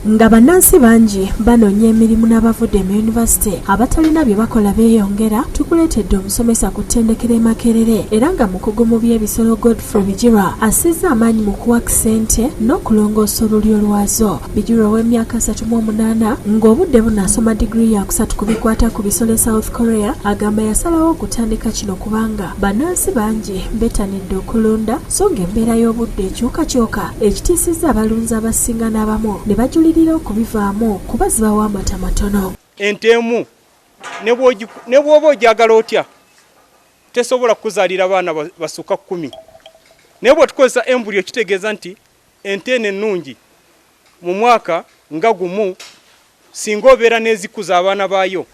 nga bannansi bangi banoonya emirimu n'abavudde mu yunivasite abatalina bye bakola beeyongera, tukuleetedde omusomesa ku ttendekero Makerere era nga mukugu mu by'ebisolo Godfrey Bijirwa assizza amaanyi mu kuwa ssente n'okulongoosa olulyo lwazo. Bijirwa w'emyaka 38 ng'obudde bunaasoma digiri ya 3 ku bikwata ku bisolo South Korea agamba yasalawo okutandika kino kubanga bannansi bangi betanidde okulunda so ng'embeera y'obudde ekyukakyuka ekitiisizza abalunzi abasinga n'abamu ne bajulirira okubivaamu kuba zibawo amata matono. Ente emu ne bw'oba ogyagala otya tesobola kuzaalira baana basuka 10. Naye bw'otukozesa embulyo kitegeeza nti ente eno ennungi mu mwaka nga gumu singa obeera n'ezikuza abaana baayo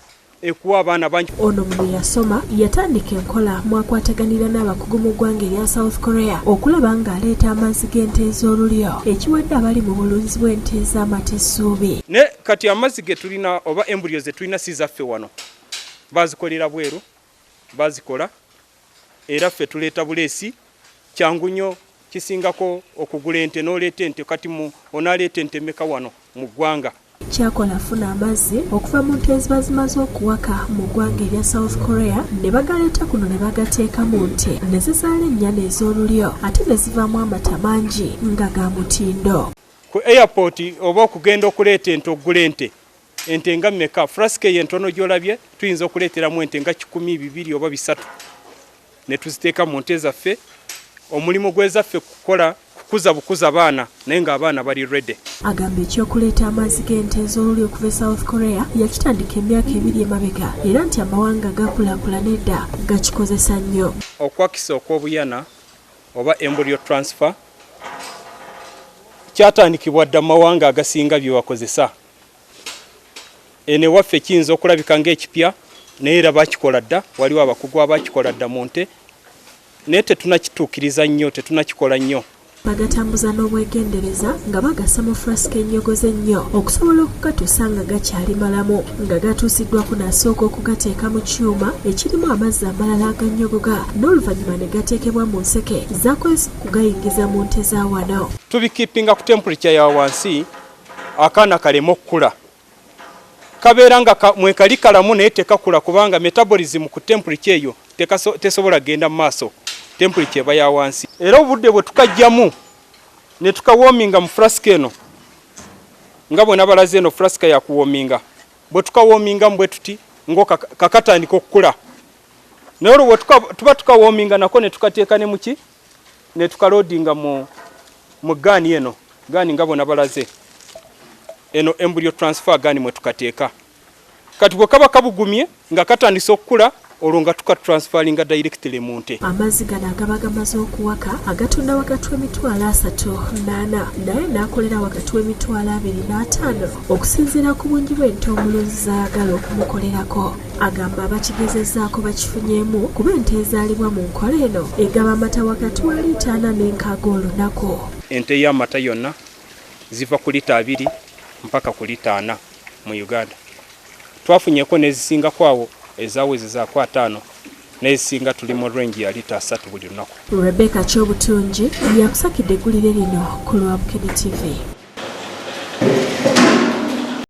ekuwa abaana bangi. Ono mu yasoma yatandika enkola mwakwataganira n'abakugu mu ggwanga erya South Korea okulaba ng'aleeta amazzi g'ente ez'olulyo ekiwadde abali mu bulunzi bw'ente ez'amata essuubi. Ne kati amazzi ge tulina oba embulyo ze tulina si zaffe wano, baazikolera bweru, baazikola era ffe tuleeta buleesi. Kyangu nnyo kisingako okugula ente n'oleeta ente kati onaaleeta ente meka wano mu ggwanga. Kyakola afuna amazzi okuva mu nte eziba zimaze okuwaka mu ggwanga erya South Korea ne bagaleeta kuno ne bagateeka mu nte ne zizaala ennyana ez'olulyo ate ne zivaamu amata mangi nga ga mutindo. Ku airport oba okugenda okuleeta ente okugula ente nga mmeka flask entono gy'olabye tuyinza okuleeteramu ente nga 100, 200 oba 3 ne tuziteeka mu nte zaffe. Omulimu gwezaffe kukola kukuza baana naye ng'abaana bali ready. Agamba ekyokuleeta amazzi g'ente ez'olulyo okuva South Korea yakitandika emyaka 2 emabega era nti amawanga gakulaakulana edda gakikozesa nnyo. Okwakisa okw'obuyana oba embryo transfer kyatandikibwa dda mawanga agasinga bye bakozesa. Ene waffe kiyinza okulabika ng'ekipya naye era bakikola dda, waliwo abakugu abakikola dda mu nte naye tetunakituukiriza nnyo, tetunakikola nnyo. Bagatambuza n'obwegendereza nga bagassa mu flask ennyogoze ennyo okusobola okugatuusa nga gakyali malamu nga gatuusiddwako n'asooka okugateeka mu kyuma ekirimu amazzi amalala agannyogoga n'oluvannyuma ne gateekebwa mu nseke zaakozesa okugayingiza mu nte za wano. Tubikiipinga ku temperature ya wansi akaana kalema okukula. Kabeera nga mwekali kalamu naye tekakula kubanga metabolism ku temperature eyo tesobola genda mu maaso. Temperature eba ya wansi. Era obudde bwe tukajjamu ne tukawominga mu flask eno nga bwe nabalaze eno flask ya kuwominga bwe tukawominga mbwe tuti ngo kakatandika okukula. Naye olwo tuba tukawominga nako ne tukateeka ne muki ne tukaloadinga mu gaani eno gaani nga bwe nabalaze eno embryo transfer gaani mwe tukateeka. Kati bwe kaba kabugumye nga katandise okukula olwo nga tukatransferinga directly mu nte. Amazzi gano agaba gamaze okuwaka agatunda wakati w'emitwalo 38 naye n'akolera wakati w'emitwalo 25 okusinziira ku bungi bw'ente omulunzi zaagala okumukolerako. Agamba abakigezezzaako bakifunyeemu kuba ente ezaalibwa mu nkola eno egaba amata wakati wa liita 4 n'enkaaga olunaku. Ente y'amata yonna ziva ku liita 2 mpaka ku liita 4 mu Uganda. Twafunyeko n'ezisingako awo ezawezi za 5 n'ezisinga tuli mu range ya liita 3 buli lunaku. Rebecca Kyobutungi yakusakidde eggulire lino ku lwa Bukedde TV.